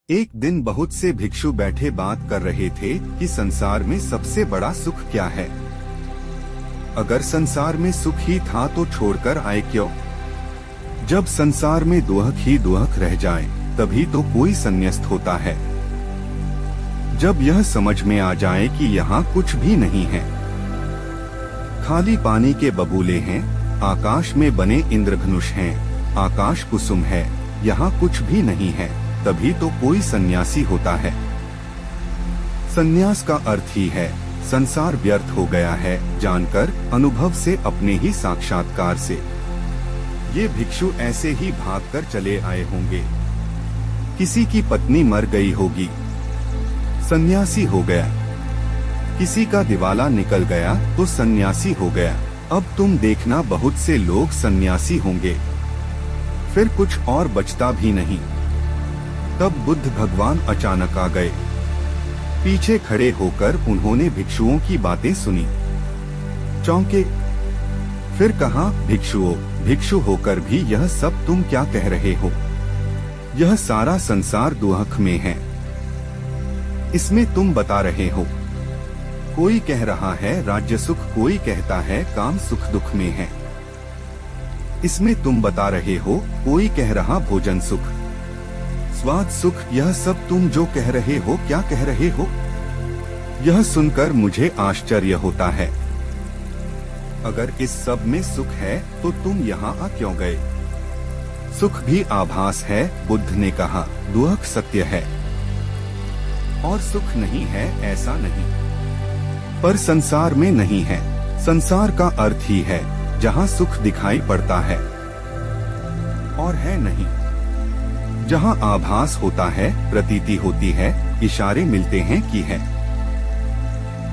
एक दिन बहुत से भिक्षु बैठे बात कर रहे थे कि संसार में सबसे बड़ा सुख क्या है। अगर संसार में सुख ही था तो छोड़कर आए क्यों? जब संसार में दुहक ही दुहक रह जाए तभी तो कोई संन्यास्त होता है। जब यह समझ में आ जाए कि यहाँ कुछ भी नहीं है, खाली पानी के बबूले हैं, आकाश में बने इंद्रधनुष हैं, आकाश कुसुम है, यहाँ कुछ भी नहीं है, तभी तो कोई सन्यासी होता है। सन्यास का अर्थ ही है संसार व्यर्थ हो गया है जानकर, अनुभव से, अपने ही साक्षात्कार से। ये भिक्षु ऐसे ही भागकर चले आए होंगे। किसी की पत्नी मर गई होगी, सन्यासी हो गया। किसी का दिवाला निकल गया तो सन्यासी हो गया। अब तुम देखना बहुत से लोग सन्यासी होंगे, फिर कुछ और बचता भी नहीं। तब बुद्ध भगवान अचानक आ गए। पीछे खड़े होकर उन्होंने भिक्षुओं की बातें सुनी, चौंके। फिर कहा, भिक्षुओं, भिक्षु होकर भी यह सब तुम क्या कह रहे हो? यह सारा संसार दुहक में है, इसमें तुम बता रहे हो। कोई कह रहा है राज्य सुख, कोई कहता है काम सुख दुख में है, इसमें तुम बता रहे हो। कोई कह रहा भोजन सुख, स्वाद सुख, यह सब तुम जो कह रहे हो क्या कह रहे हो? यह सुनकर मुझे आश्चर्य होता है। अगर इस सब में सुख है तो तुम यहाँ आ क्यों गए? सुख भी आभास है, बुद्ध ने कहा, दुहक सत्य है और सुख नहीं है ऐसा नहीं। पर संसार में नहीं है। संसार का अर्थ ही है जहाँ सुख दिखाई पड़ता है और है नहीं। जहाँ आभास होता है, प्रतीति होती है, इशारे मिलते हैं कि है,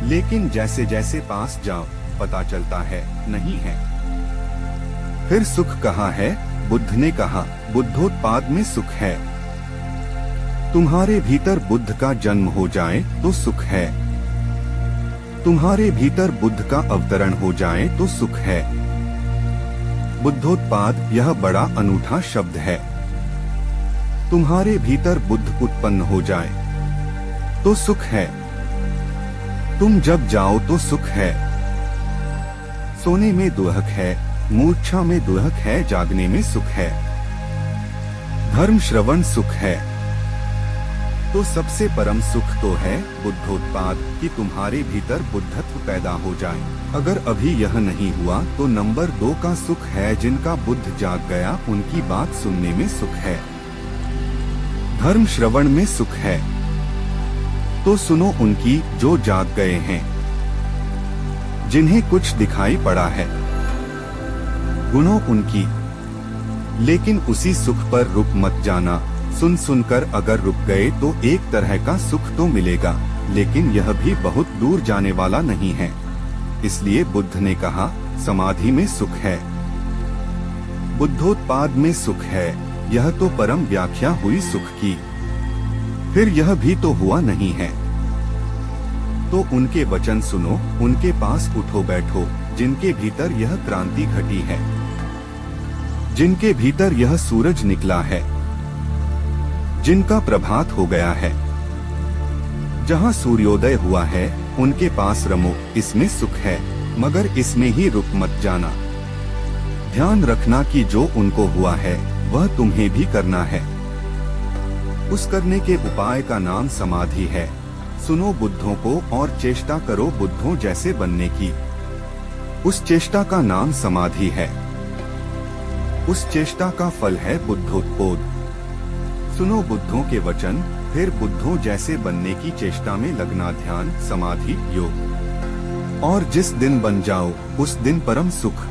लेकिन जैसे जैसे पास जाओ पता चलता है नहीं है। फिर सुख कहाँ है? बुद्ध ने कहा, बुद्धोत्पाद में सुख है। तुम्हारे भीतर बुद्ध का जन्म हो जाए तो सुख है, तुम्हारे भीतर बुद्ध का अवतरण हो जाए तो सुख है। बुद्धोत्पाद यह बड़ा अनूठा शब्द है। तुम्हारे भीतर बुद्ध उत्पन्न हो जाए तो सुख है, तुम जब जाओ तो सुख है। सोने में दुहक है, मूर्छा में दुहक है, जागने में सुख है। धर्म श्रवण सुख है, तो सबसे परम सुख तो है बुद्धोत्पाद, कि तुम्हारे भीतर बुद्धत्व पैदा हो जाए। अगर अभी यह नहीं हुआ तो नंबर 2 का सुख है, जिनका बुद्ध जाग गया उनकी बात सुनने में सुख है। धर्म श्रवण में सुख है, तो सुनो उनकी जो जाग गए हैं, जिन्हें कुछ दिखाई पड़ा है। गुनो उनकी, लेकिन उसी सुख पर रुक मत जाना। सुन सुनकर अगर रुक गए तो एक तरह का सुख तो मिलेगा, लेकिन यह भी बहुत दूर जाने वाला नहीं है। इसलिए बुद्ध ने कहा, समाधि में सुख है, बुद्धोत्पाद में सुख है। यह तो परम व्याख्या हुई सुख की। फिर यह भी तो हुआ नहीं है। तो उनके वचन सुनो, उनके पास उठो बैठो, जिनके भीतर यह क्रांति घटी है, जिनके भीतर यह सूरज निकला है, जिनका प्रभात हो गया है। जहाँ सूर्योदय हुआ है उनके पास रमो, इसमें सुख है, मगर इसमें ही रुक मत जाना। ध्यान रखना कि जो उनको हुआ है वह तुम्हें भी करना है। उस करने के उपाय का नाम समाधि है। सुनो बुद्धों को और चेष्टा करो बुद्धों जैसे बनने की। उस चेष्टा का नाम समाधि है। उस चेष्टा का फल है बुद्धोत्पाद। सुनो बुद्धों के वचन, फिर बुद्धों जैसे बनने की चेष्टा में लगना, ध्यान, समाधि, योग। और जिस दिन बन जाओ उस दिन परम सुख,